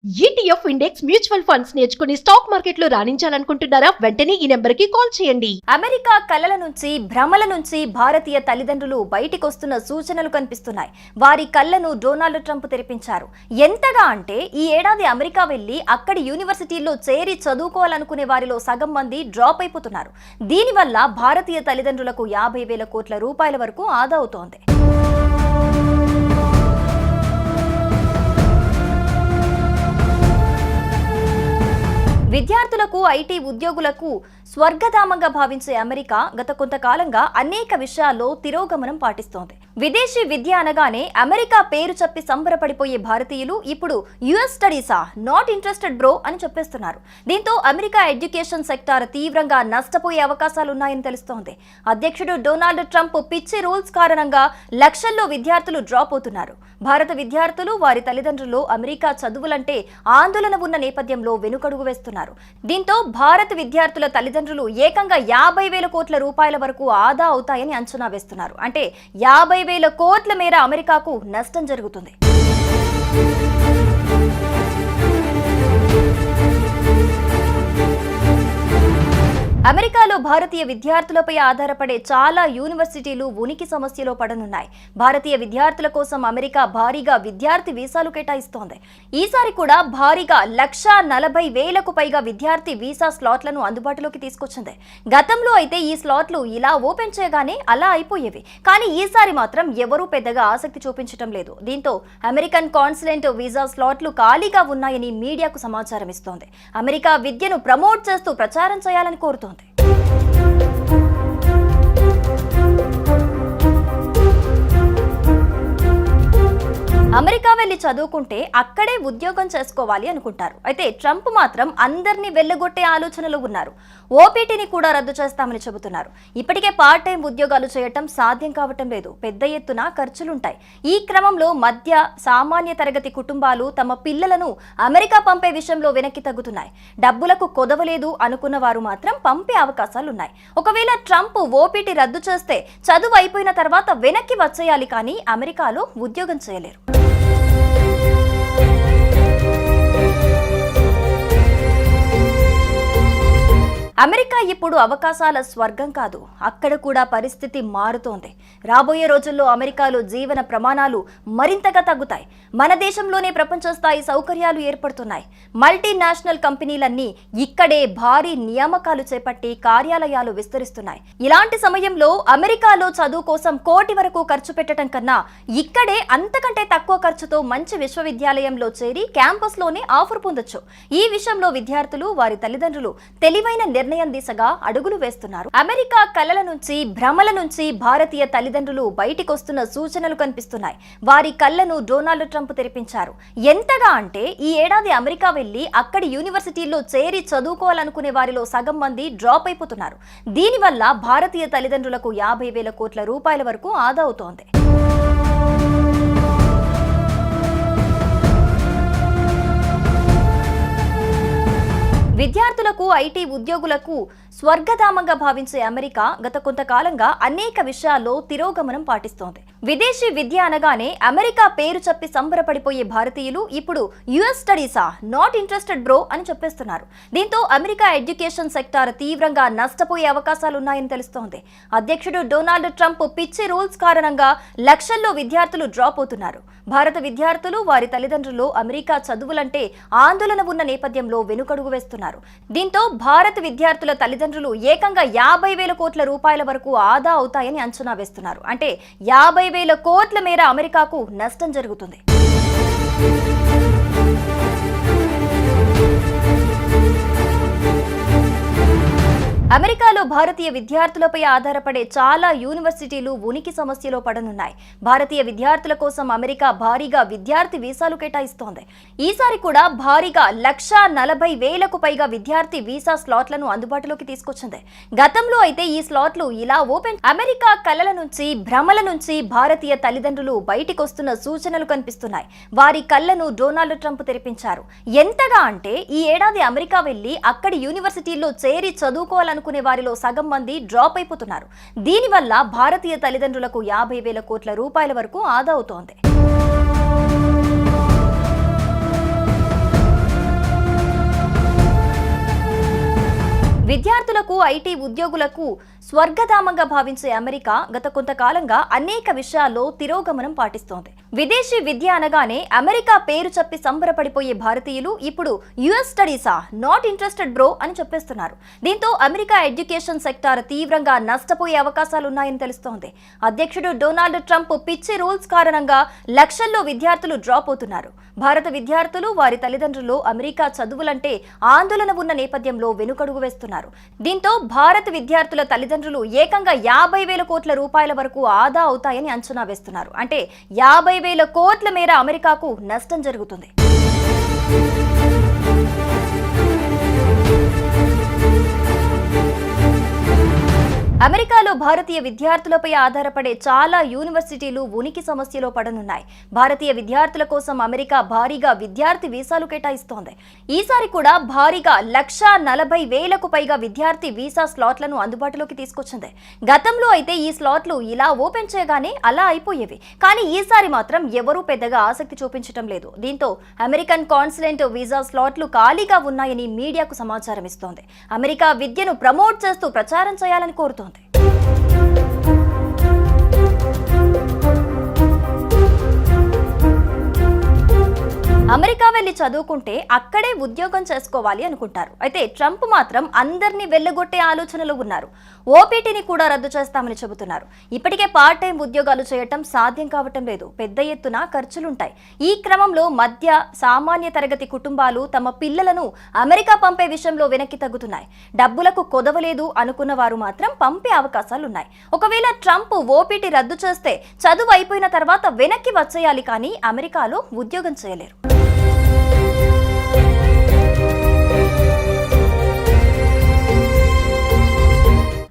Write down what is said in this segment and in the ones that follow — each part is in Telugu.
ETF ఇండెక్స్ మ్యూచువల్ ఫండ్స్ నేర్చుకుని స్టాక్ మార్కెట్లో రాణించాలనుకుంటున్నారా? వెంటనే ఈ నెంబర్కి కాల్ చేయండి. అమెరికా కలల నుంచి భ్రమల నుంచి భారతీయ తల్లిదండ్రులు బయటికొస్తున్న సూచనలు కనిపిస్తున్నాయి. వారి కళ్ళను డొనాల్డ్ ట్రంప్ తెరిపించారు. ఎంతగా అంటే ఈ ఏడాది అమెరికా వెళ్లి అక్కడి యూనివర్సిటీల్లో చేరి చదువుకోవాలనుకునే వారిలో సగం మంది డ్రాప్ అయిపోతున్నారు. దీనివల్ల భారతీయ తల్లిదండ్రులకు 50,000 కోట్ల రూపాయల వరకు ఆదా అవుతోంది. విద్యార్థులకు ఐటీ ఉద్యోగులకు స్వర్గధామంగా భావించే అమెరికా గత కొంతకాలంగా అనేక విషయాల్లో తిరోగమనం పాటిస్తోంది. విదేశీ విద్య అనగానే అమెరికా పేరు చెప్పి సంబరపడిపోయే భారతీయులు ఇప్పుడు యుఎస్ స్టడీసా, నాట్ ఇంట్రెస్టెడ్ బ్రో అని చెప్పేస్తున్నారు. దీంతో అమెరికా ఎడ్యుకేషన్ సెక్టార్ తీవ్రంగా నష్టపోయే అవకాశాలున్నాయని తెలుస్తోంది. అధ్యక్షుడు డొనాల్డ్ ట్రంప్ పిచ్చి రూల్స్ కారణంగా లక్షల్లో విద్యార్థులు డ్రాప్ అవుతున్నారు. భారత విద్యార్థులు వారి తల్లిదండ్రులు అమెరికా చదువులంటే ఆందోళన ఉన్న నేపథ్యంలో వెనుకడుగు వేస్తున్నారు. దీంతో భారత విద్యార్థుల తల్లిదండ్రులు ఏకంగా 50,000 కోట్ల రూపాయల వరకు ఆదా అవుతాయని అంచనా వేస్తున్నారు. అంటే 50,000 కోట్ల మేర అమెరికాకు నష్టం జరుగుతుంది. అమెరికాలో భారతీయ విద్యార్థులపై ఆధారపడే చాలా యూనివర్సిటీలు ఉనికి సమస్యలో పడనున్నాయి. భారతీయ విద్యార్థుల కోసం అమెరికా భారీగా విద్యార్థి వీసాలు కేటాయిస్తోంది. ఈసారి కూడా భారీగా 140,000కు పైగా విద్యార్థి వీసా స్లాట్లను అందుబాటులోకి తీసుకొచ్చింది. గతంలో అయితే ఈ స్లాట్లు ఇలా ఓపెన్ చేయగానే అలా అయిపోయేవి. కానీ ఈసారి మాత్రం ఎవరూ పెద్దగా ఆసక్తి చూపించడం లేదు. దీంతో అమెరికన్ కాన్సులేట్ వీసా స్లాట్లు ఖాళీగా ఉన్నాయని మీడియాకు సమాచారం ఇస్తోంది. అమెరికా విద్యను ప్రమోట్ చేస్తూ ప్రచారం చేయాలని కోరుతోంది. అమెరికా వెళ్లి చదువుకుంటే అక్కడే ఉద్యోగం చేసుకోవాలి అనుకుంటారు. అయితే ట్రంప్ మాత్రం అందరినీ వెళ్లగొట్టే ఆలోచనలో ఉన్నారు. ఓపీటీని కూడా రద్దు చేస్తామని చెబుతున్నారు. ఇప్పటికే పార్ట్ టైం ఉద్యోగాలు చేయటం సాధ్యం కావటం లేదు. పెద్ద ఎత్తున ఖర్చులుంటాయి. ఈ క్రమంలో మధ్య సామాన్య తరగతి కుటుంబాలు తమ పిల్లలను అమెరికా పంపే విషయంలో వెనక్కి తగ్గుతున్నాయి. డబ్బులకు కొదవలేదు అనుకున్న వారు మాత్రం పంపే అవకాశాలున్నాయి. ఒకవేళ ట్రంప్ ఓపీటీ రద్దు చేస్తే చదువు అయిపోయిన తర్వాత వెనక్కి వచ్చేయాలి, కానీ అమెరికాలో ఉద్యోగం చేయలేరు. అమెరికా ఇప్పుడు అవకాశాల స్వర్గం కాదు. అక్కడ కూడా పరిస్థితి మారుతోంది. రాబోయే రోజుల్లో అమెరికాలో జీవన ప్రమాణాలు మరింతగా తగ్గుతాయి. మన దేశంలోనే ప్రపంచ స్థాయి సౌకర్యాలు ఏర్పడుతున్నాయి. మల్టీనేషనల్ కంపెనీలన్నీ ఇక్కడే భారీ నియామకాలు చేపట్టి కార్యాలయాలు విస్తరిస్తున్నాయి. ఇలాంటి సమయంలో అమెరికాలో చదువు కోసం కోటి వరకు ఖర్చు పెట్టడం కన్నా ఇక్కడే అంతకంటే తక్కువ ఖర్చుతో మంచి విశ్వవిద్యాలయంలో చేరి క్యాంపస్లోనే ఆఫర్ పొందొచ్చు. ఈ విషయంలో విద్యార్థులు వారి తల్లిదండ్రులు తెలివైన నిర్ణయం దిశగా అడుగులు వేస్తున్నారు. అమెరికా కలల నుంచి భ్రమల నుంచి భారతీయ తల్లిదండ్రులు బయటికొస్తున్న సూచనలు కనిపిస్తున్నాయి. వారి కళ్ళను డొనాల్డ్ ట్రంప్ తెరిపించారు. ఎంతగా అంటే ఈ ఏడాది అమెరికా వెళ్లి అక్కడి యూనివర్సిటీల్లో చేరి చదువుకోవాలనుకునే వారిలో సగం మంది డ్రాప్ అయిపోతున్నారు. దీనివల్ల భారతీయ తల్లిదండ్రులకు 50,000 కోట్ల రూపాయల వరకు ఆదా అవుతోంది. విద్యార్థులకు ఐటీ ఉద్యోగులకు స్వర్గధామంగా భావించే అమెరికా గత కొంతకాలంగా అనేక విషయాల్లో తిరోగమనం పాటిస్తోంది. విదేశీ విద్య అనగానే అమెరికా పేరు చెప్పి సంబరపడిపోయే భారతీయులు ఇప్పుడు యుఎస్ స్టడీసా, నాట్ ఇంట్రెస్టెడ్ బ్రో అని చెప్పేస్తున్నారు. దీంతో అమెరికా ఎడ్యుకేషన్ సెక్టార్ తీవ్రంగా నష్టపోయే అవకాశాలున్నాయని తెలుస్తోంది. అధ్యక్షుడు డొనాల్డ్ ట్రంప్ పిచ్చి రూల్స్ కారణంగా లక్షల్లో విద్యార్థులు డ్రాప్ అవుతున్నారు. భారత విద్యార్థులు వారి తల్లిదండ్రులు అమెరికా చదువులంటే ఆందోళన ఉన్న నేపథ్యంలో వెనుకడుగు వేస్తున్నారు. దీంతో భారత విద్యార్థుల తల్లిదండ్రులు ఏకంగా 50,000 కోట్ల రూపాయల వరకు ఆదా అవుతాయని అంచనా వేస్తున్నారు. అంటే 50,000 కోట్ల మేర అమెరికాకు నష్టం జరుగుతుంది. అమెరికాలో భారతీయ విద్యార్థులపై ఆధారపడే చాలా యూనివర్సిటీలు ఉనికి సమస్యలో పడనున్నాయి. భారతీయ విద్యార్థుల కోసం అమెరికా భారీగా విద్యార్థి వీసాలు కేటాయిస్తోంది. ఈసారి కూడా భారీగా 140,000కు పైగా విద్యార్థి వీసా స్లాట్లను అందుబాటులోకి తీసుకొచ్చింది. గతంలో అయితే ఈ స్లాట్లు ఇలా ఓపెన్. అమెరికా కలల నుంచి భ్రమల నుంచి భారతీయ తల్లిదండ్రులు బయటికొస్తున్న సూచనలు కనిపిస్తున్నాయి. వారి కళ్ళను డొనాల్డ్ ట్రంప్ తెరిపించారు. ఎంతగా అంటే ఈ ఏడాది అమెరికా వెళ్లి అక్కడి యూనివర్సిటీల్లో చేరి చదువుకోవాలనుకునే వారిలో సగం మంది డ్రాప్ అయిపోతున్నారు. దీనివల్ల భారతీయ తల్లిదండ్రులకు 50,000 కోట్ల రూపాయల వరకు ఆదా అవుతోంది. ఐటీ ఉద్యోగులకు స్వర్గధామంగా భావించే అమెరికా గత కొంతకాలంగా అనేక విషయాల్లో తిరోగమనం పాటిస్తోంది. విదేశీ విద్య అనగానే అమెరికా పేరు చెప్పి సంబరపడిపోయే భారతీయులు ఇప్పుడు యుఎస్ స్టడీసా, నాట్ ఇంట్రెస్టెడ్ బ్రో అని చెప్పేస్తున్నారు. దీంతో అమెరికా ఎడ్యుకేషన్ సెక్టార్ తీవ్రంగా నష్టపోయే అవకాశాలున్నాయని తెలుస్తోంది. అధ్యక్షుడు డొనాల్డ్ ట్రంప్ పిచ్చి రూల్స్ కారణంగా లక్షల్లో విద్యార్థులు డ్రాప్ అవుతున్నారు. భారత విద్యార్థులు, వారి తల్లిదండ్రులు అమెరికా చదువులంటే ఆందోళన ఉన్న నేపథ్యంలో వెనుకడుగు వేస్తున్నారు. దీంతో భారత విద్యార్థుల తల్లిదండ్రులు ఏకంగా 50,000 కోట్ల రూపాయల వరకు ఆదా అవుతాయని అంచనా వేస్తున్నారు. అంటే 50,000 కోట్ల మేర అమెరికాకు నష్టం జరుగుతుంది. అమెరికాలో భారతీయ విద్యార్థులపై ఆధారపడే చాలా యూనివర్సిటీలు ఉనికి సమస్యలో పడనున్నాయి. భారతీయ విద్యార్థుల కోసం అమెరికా భారీగా విద్యార్థి వీసాలు కేటాయిస్తోంది. ఈసారి కూడా భారీగా 140,000కు పైగా విద్యార్థి వీసా స్లాట్లను అందుబాటులోకి తీసుకొచ్చింది. గతంలో అయితే ఈ స్లాట్లు ఇలా ఓపెన్ చేయగానే అలా అయిపోయేవి. కానీ ఈసారి మాత్రం ఎవరూ పెద్దగా ఆసక్తి చూపించడం లేదు. దీంతో అమెరికన్ కాన్సులేట్ వీసా స్లాట్లు ఖాళీగా ఉన్నాయని మీడియాకు సమాచారం ఇస్తోంది. అమెరికా విద్యను ప్రమోట్ చేస్తూ ప్రచారం చేయాలని కోరుతోంది. అమెరికా వెళ్లి చదువుకుంటే అక్కడే ఉద్యోగం చేసుకోవాలి అనుకుంటారు. అయితే ట్రంప్ మాత్రం అందరినీ వెళ్లగొట్టే ఆలోచనలో ఉన్నారు. ఓపీటీని కూడా రద్దు చేస్తామని చెబుతున్నారు. ఇప్పటికే పార్ట్ టైం ఉద్యోగాలు చేయటం సాధ్యం కావటం లేదు. పెద్ద ఎత్తున ఖర్చులుంటాయి. ఈ క్రమంలో మధ్య సామాన్య తరగతి కుటుంబాలు తమ పిల్లలను అమెరికా పంపే విషయంలో వెనక్కి తగ్గుతున్నాయి. డబ్బులకు కొదవలేదు అనుకున్న వారు మాత్రం పంపే అవకాశాలున్నాయి. ఒకవేళ ట్రంప్ ఓపీటీ రద్దు చేస్తే చదువు అయిపోయిన తర్వాత వెనక్కి వచ్చేయాలి, కానీ అమెరికాలో ఉద్యోగం చేయలేరు.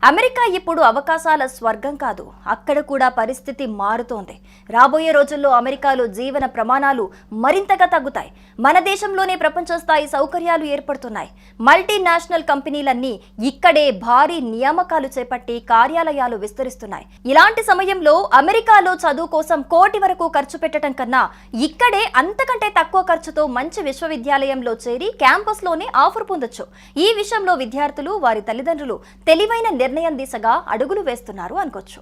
అమెరికా ఇప్పుడు అవకాశాల స్వర్గం కాదు, అక్కడ కూడా పరిస్థితి మారుతోంది. రాబోయే రోజుల్లో అమెరికాలో జీవన ప్రమాణాలు మరింతగా తగ్గుతాయి. మన దేశంలోనే ప్రపంచ స్థాయి సౌకర్యాలు ఏర్పడుతున్నాయి. మల్టీనేషనల్ కంపెనీలన్నీ ఇక్కడే భారీ నియామకాలు చేపట్టి కార్యాలయాలు విస్తరిస్తున్నాయి. ఇలాంటి సమయంలో అమెరికాలో చదువు కోసం కోటి వరకు ఖర్చు పెట్టడం కన్నా ఇక్కడే అంతకంటే తక్కువ ఖర్చుతో మంచి విశ్వవిద్యాలయంలో చేరి క్యాంపస్లోనే ఆఫర్ పొందొచ్చు. ఈ విషయంలో విద్యార్థులు, వారి తల్లిదండ్రులు తెలివైన నిర్ణయం దిశగా అడుగులు వేస్తున్నారు అనుకోవచ్చు.